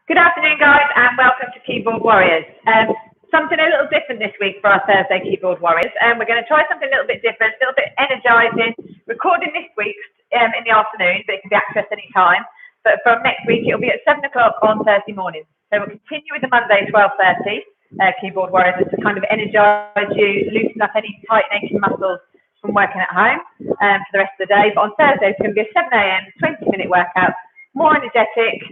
Good afternoon, guys, and welcome to Keyboard Warriors. Something a little different this week for our Thursday Keyboard Warriors. We're going to try something a little bit different, a little bit energising. Recording this week in the afternoon, but it can be accessed any time. But from next week, it'll be at 7 o'clock on Thursday morning. So we'll continue with the Monday 12:30 Keyboard Warriors to kind of energise you, loosen up any tight aching muscles from working at home for the rest of the day. But on Thursday, it's going to be a 7 a.m. 20-minute workout. More energetic,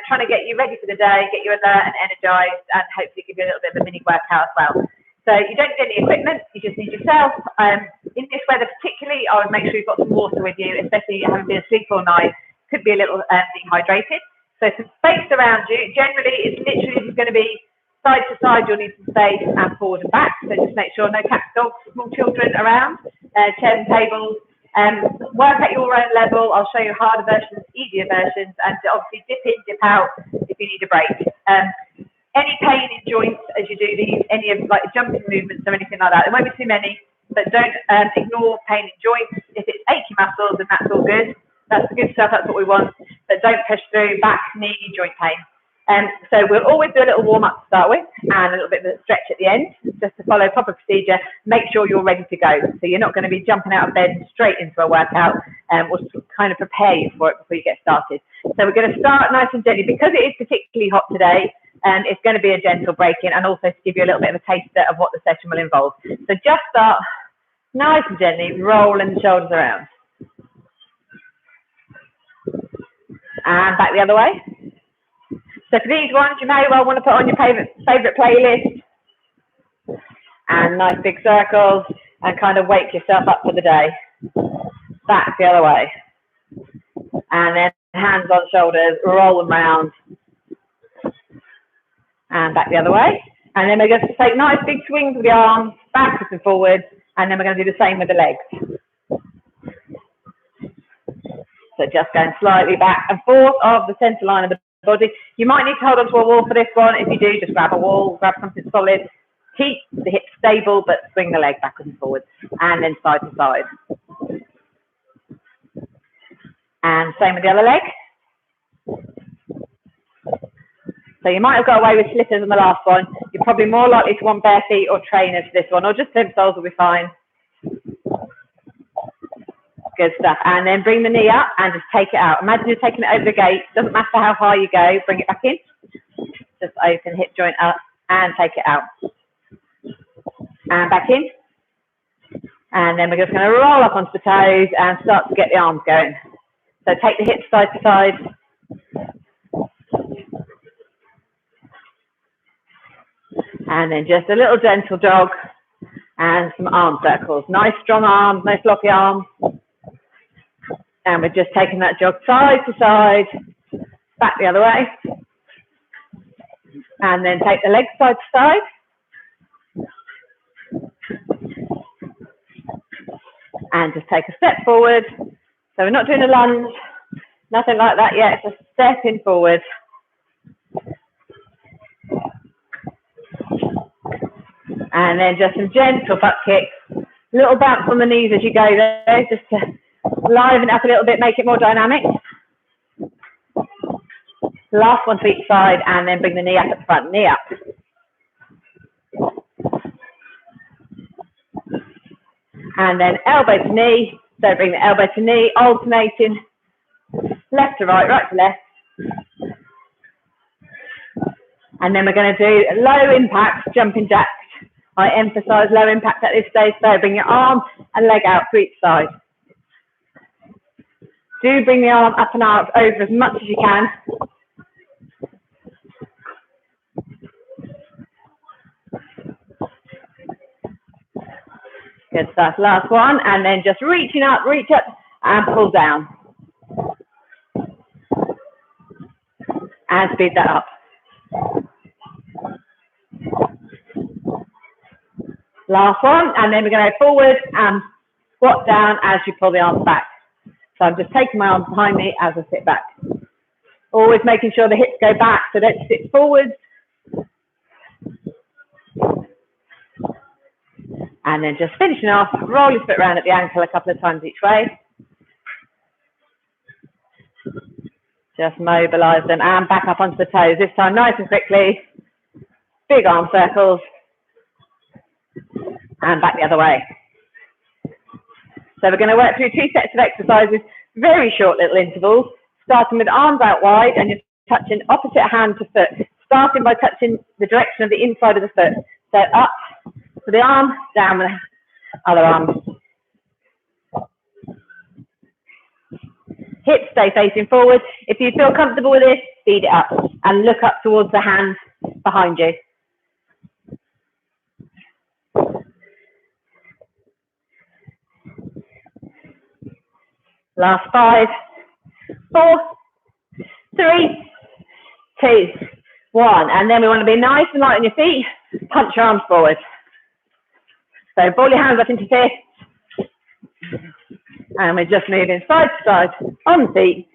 trying to get you ready for the day, get you alert and energised, and hopefully give you a little bit of a mini workout as well. So you don't need any equipment, you just need yourself. In this weather particularly, I would make sure you've got some water with you, especially if you haven't been asleep all night. Could be a little dehydrated. So some space around you. Generally, it's literally going to be side to side, you'll need some space, and forward and back. So just make sure no cats, dogs, small children around, chairs and tables. Work at your own level. I'll show you harder versions, easier versions, and obviously dip in, dip out if you need a break. Any pain in joints as you do these, any of like jumping movements or anything like that, there won't be too many, but don't ignore pain in joints. If it's achy muscles, then that's all good. That's the good stuff, that's what we want, but don't push through back, knee, joint pain. So we'll always do a little warm-up to start with and a little bit of a stretch at the end, just to follow proper procedure. Make sure you're ready to go. So you're not going to be jumping out of bed straight into a workout. We'll kind of prepare you for it before you get started. So we're going to start nice and gently. Because it is particularly hot today, it's going to be a gentle break-in and also to give you a little bit of a taster of what the session will involve. So just start nice and gently, rolling the shoulders around. And back the other way. So for these ones, you may well want to put on your favourite playlist and nice big circles and kind of wake yourself up for the day. Back the other way. And then hands on shoulders, roll them round. And back the other way. And then we're going to take nice big swings with the arms, backwards and forwards, and then we're going to do the same with the legs. So just going slightly back and forth of the centre line of the body. You might need to hold onto a wall for this one. If you do, just grab a wall, grab something solid. Keep the hips stable, but swing the leg backwards and forwards, and then side to side. And same with the other leg. So you might have got away with slippers on the last one. You're probably more likely to want bare feet or trainers for this one, or just limb soles will be fine. Good stuff. And then bring the knee up and just take it out. Imagine you're taking it over the gate. Doesn't matter how high you go. Bring it back in. Just open hip joint up and take it out. And back in. And then we're just going to roll up onto the toes and start to get the arms going. So take the hips side to side. And then just a little gentle jog and some arm circles. Nice strong arms, no floppy arms. And we're just taking that jog side to side, back the other way. And then take the legs side to side. And just take a step forward. So we're not doing a lunge, nothing like that yet, just stepping forward. And then just some gentle butt kicks. Little bounce on the knees as you go there, just to liven it up a little bit, make it more dynamic. Last one to each side, and then bring the knee up at the front, knee up. And then elbow to knee, so bring the elbow to knee, alternating left to right, right to left. And then we're going to do low impact jumping jacks. I emphasise low impact at this stage, so bring your arm and leg out to each side. Do bring the arm up and out over as much as you can. Good stuff. Last one. And then just reaching up, reach up and pull down. And speed that up. Last one. And then we're going to go forward and squat down as you pull the arms back. So I'm just taking my arms behind me as I sit back. Always making sure the hips go back, so don't sit forwards. And then just finishing off, roll your foot around at the ankle a couple of times each way. Just mobilise them and back up onto the toes. This time nice and quickly. Big arm circles. And back the other way. So we're going to work through 2 sets of exercises, very short little intervals, starting with arms out wide and you're touching opposite hand to foot, starting by touching the direction of the inside of the foot. So up with the arm, down with the other arm. Hips stay facing forward. If you feel comfortable with this, speed it up and look up towards the hands behind you. Last 5, 4, 3, 2, 1. And then we want to be nice and light on your feet. Punch your arms forward. So ball your hands up into fists. And we're just moving side to side on the feet.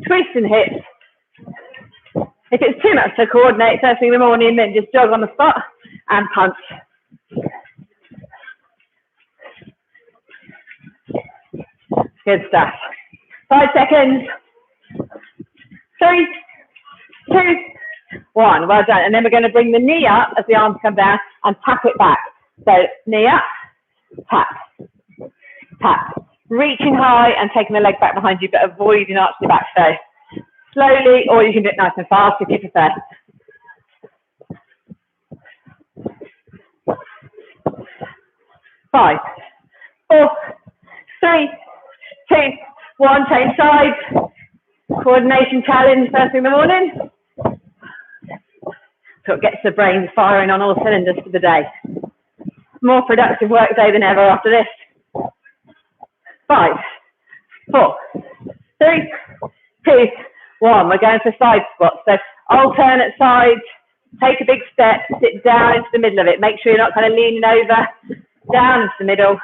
Twisting hips. If it's too much to coordinate first thing in the morning, then just jog on the spot and punch. Good stuff. 5 seconds. 3, 2, 1. Well done. And then we're going to bring the knee up as the arms come down and tap it back. So knee up, tap, tap. Reaching high and taking the leg back behind you, but avoiding arching your back. So slowly, or you can do it nice and fast if you prefer. 5, 4, 3, 2, 1. Change sides. Coordination challenge first thing in the morning. So it gets the brain firing on all cylinders for the day. More productive work day than ever after this. 5, 4, 3, 2, 1. We're going for side squats. So alternate sides. Take a big step. Sit down into the middle of it. Make sure you're not kind of leaning over. Down into the middle.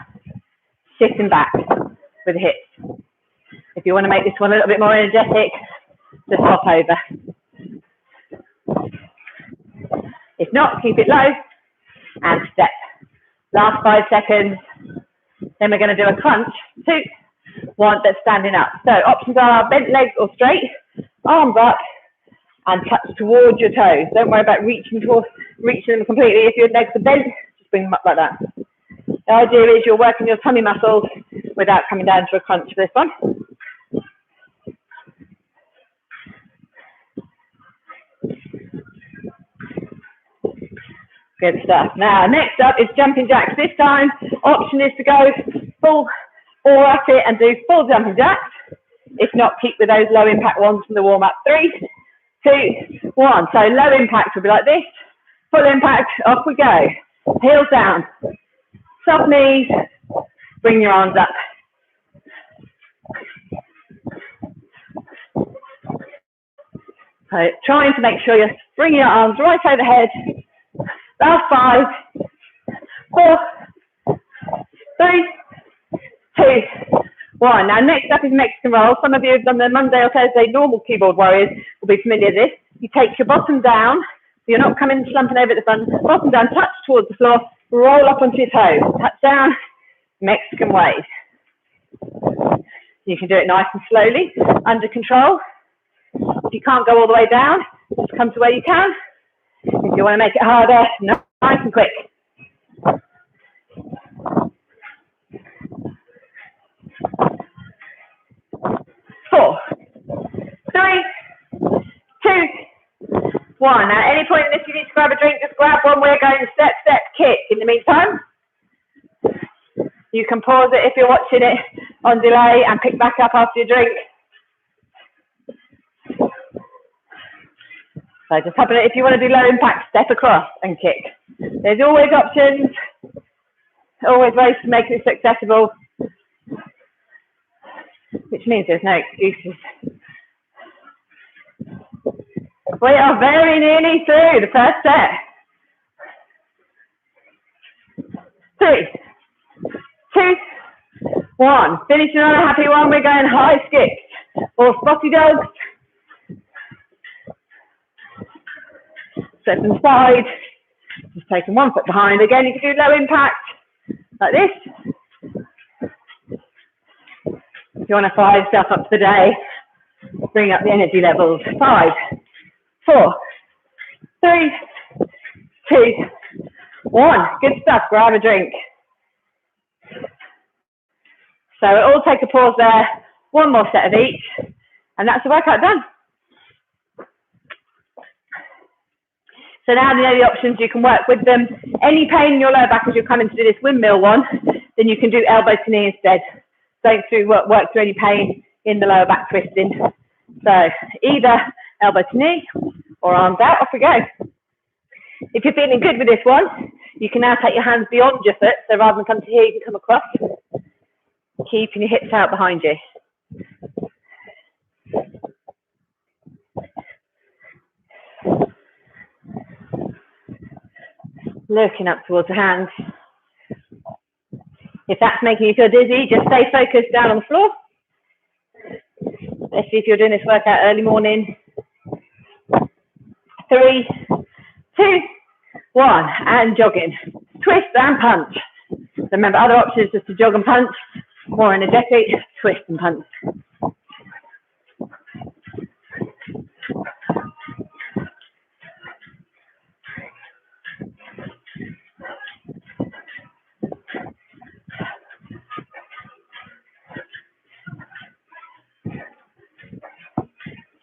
Sitting back with the hips. If you want to make this one a little bit more energetic, just hop over. If not, keep it low and step. Last 5 seconds. Then we're going to do a crunch. 2, 1, that's standing up. So options are bent legs or straight, arms up and touch towards your toes. Don't worry about reaching them completely. If your legs are bent, just bring them up like that. The idea is you're working your tummy muscles without coming down to a crunch for this one. Good stuff. Now, next up is jumping jacks. This time, option is to go full or at it and do full jumping jacks. If not, keep with those low impact ones from the warm up. 3, 2, 1. So low impact will be like this. Full impact, off we go. Heels down. Soft knees. Bring your arms up. So trying to make sure you're bringing your arms right overhead. Last 5, 4, 3, 2, 1. Now next up is Mexican roll. Some of you have done the Monday or Thursday normal keyboard warriors will be familiar with this. You take your bottom down, so you're not coming slumping over at the front. Bottom down, touch towards the floor, roll up onto your toes, touch down, Mexican wave. You can do it nice and slowly, under control. If you can't go all the way down, just come to where you can. If you want to make it harder, nice and quick. 4, 3, 2, 1. Now, at any point in this, you need to grab a drink, just grab one. We're going step, step, kick. In the meantime, you can pause it if you're watching it on delay and pick back up after your drink. So just hop it. If you want to do low impact, step across and kick. There's always options, always ways to make this accessible, which means there's no excuses. We are very nearly through the first set. 3, 2, 1. Finishing on a happy one. We're going high skips or spotty dogs. Step inside, just taking 1 foot behind. Again, you can do low impact, like this. you want to fire yourself up for the day, bring up the energy levels. 5, 4, 3, 2, 1. Good stuff. Grab a drink. So we'll all take a pause there. One more set of each, and that's the workout done. So now you know the options, you can work with them. Any pain in your lower back as you're coming to do this windmill one, then you can do elbow to knee instead. Don't work through any pain in the lower back twisting. So either elbow to knee or arms out, off we go. If you're feeling good with this one, you can now take your hands beyond your foot. So rather than come to here, you can come across, keeping your hips out behind you. Looking up towards the hands. If that's making you feel dizzy, just stay focused down on the floor. Especially if you're doing this workout early morning. 3, 2, 1, and jogging. Twist and punch. So remember, other options is to jog and punch. More energetic, twist and punch.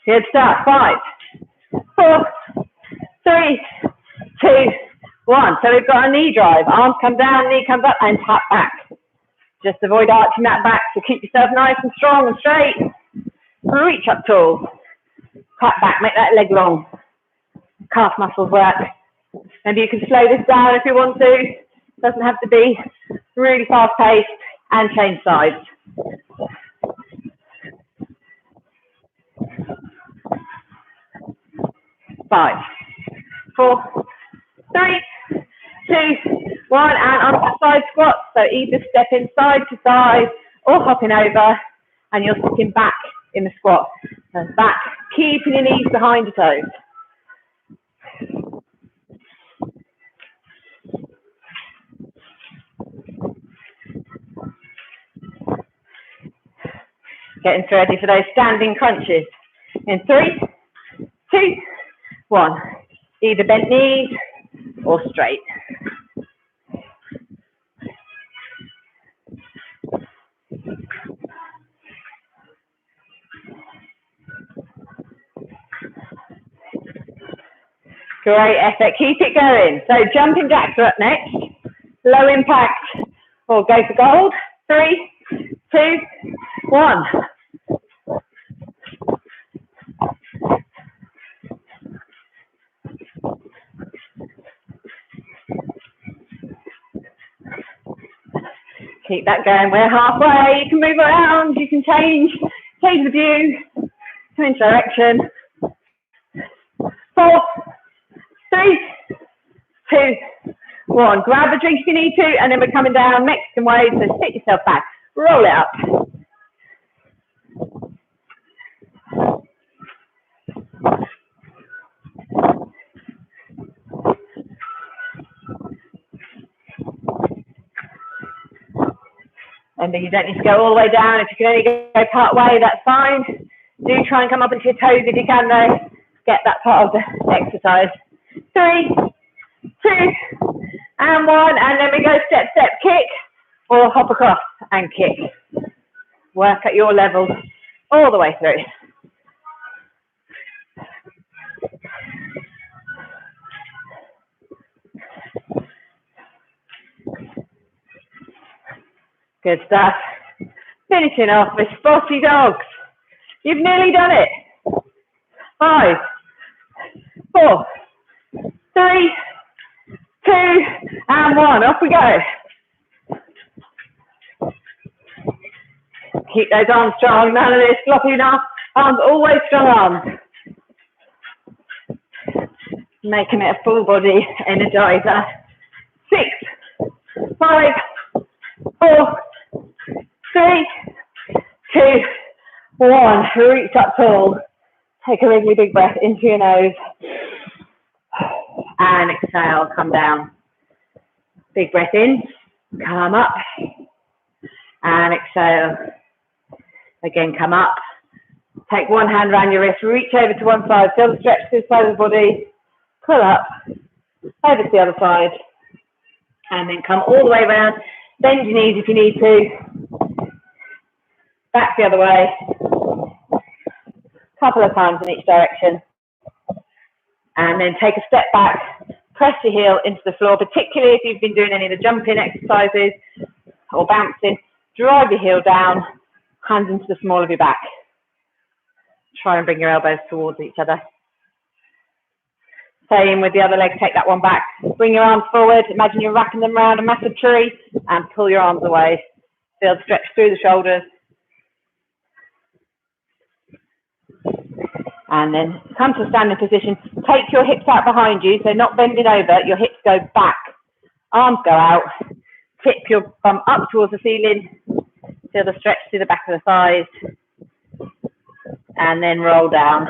Good start. 5, 4, 3, 2, 1. So we've got a knee drive. Arms come down, knee comes up, and tap back. Just avoid arching that back. So keep yourself nice and strong and straight. Reach up tall. Tap back. Make that leg long. Calf muscles work. Maybe you can slow this down if you want to. Doesn't have to be really fast paced, and change sides. 5, 4, 3, 2, 1, and onto the side squat. So either stepping side to side or hopping over, and you're sitting back in the squat. So back, keeping your knees behind your toes. Getting ready for those standing crunches. In 3, 2, 1. Either bent knees or straight. Great effort. Keep it going. So jumping jacks are up next. Low impact or go for gold. 3, 2, 1. Keep that going. We're halfway. You can move around. You can change the view, change direction. 4, 3, 2, 1. Grab a drink if you need to, and then we're coming down Mexican way. So sit yourself back, roll it up. Remember, you don't need to go all the way down. If you can only go part way, that's fine. Do try and come up into your toes if you can, though. Get that part of the exercise. 3, 2, and 1. And then we go step, step, kick, or hop across and kick. Work at your level all the way through. Good stuff. Finishing off with spotty dogs. You've nearly done it. 5, 4, 3, 2, and 1. Off we go. Keep those arms strong. None of this floppy enough. Arms, always strong arms. Making it a full body energizer. 6, 5, 4, 3, 2, 1. Reach up tall. Take a really big breath into your nose. And exhale, come down. Big breath in, come up. And exhale. Again, come up. Take one hand around your wrist, reach over to one side, feel the stretch to the side of the body, pull up, over to the other side, and then come all the way around. Bend your knees if you need to. Back the other way. Couple of times in each direction. And then take a step back, press your heel into the floor, particularly if you've been doing any of the jumping exercises or bouncing. Drive your heel down, hands into the small of your back. Try and bring your elbows towards each other. Same with the other leg, take that one back. Bring your arms forward, imagine you're wrapping them around a massive tree and pull your arms away. Feel the stretch through the shoulders. And then come to a standing position. Take your hips out behind you, so not bending over, your hips go back. Arms go out. Tip your bum up towards the ceiling. Feel the stretch through the back of the thighs. And then roll down.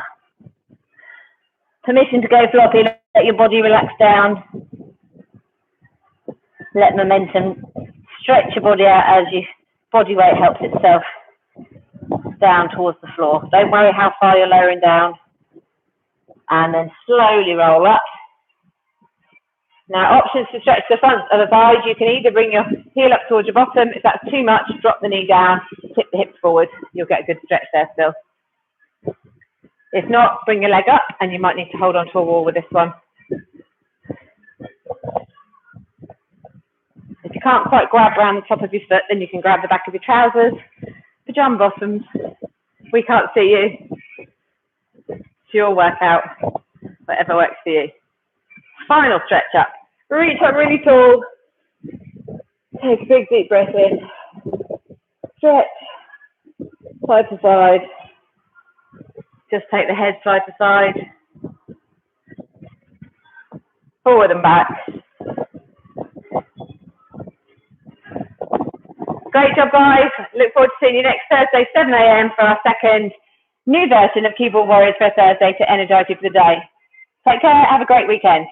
Permission to go floppy, let your body relax down. Let momentum stretch your body out as your body weight helps itself down towards the floor. Don't worry how far you're lowering down. And then slowly roll up. Now, options to stretch the front of the thighs. You can either bring your heel up towards your bottom. If that's too much, drop the knee down, tip the hips forward. You'll get a good stretch there still. If not, bring your leg up, and you might need to hold on to a wall with this one. If you can't quite grab around the top of your foot, then you can grab the back of your trousers, pajama bottoms. We can't see you. It's your workout, whatever works for you. Final stretch up. Reach up really tall. Take a big deep breath in. Stretch side to side. Just take the head side to side. Forward and back. Great job, guys. Look forward to seeing you next Thursday, 7 a.m. for our second new version of Keyboard Warriors for a Thursday to energise you for the day. Take care. Have a great weekend.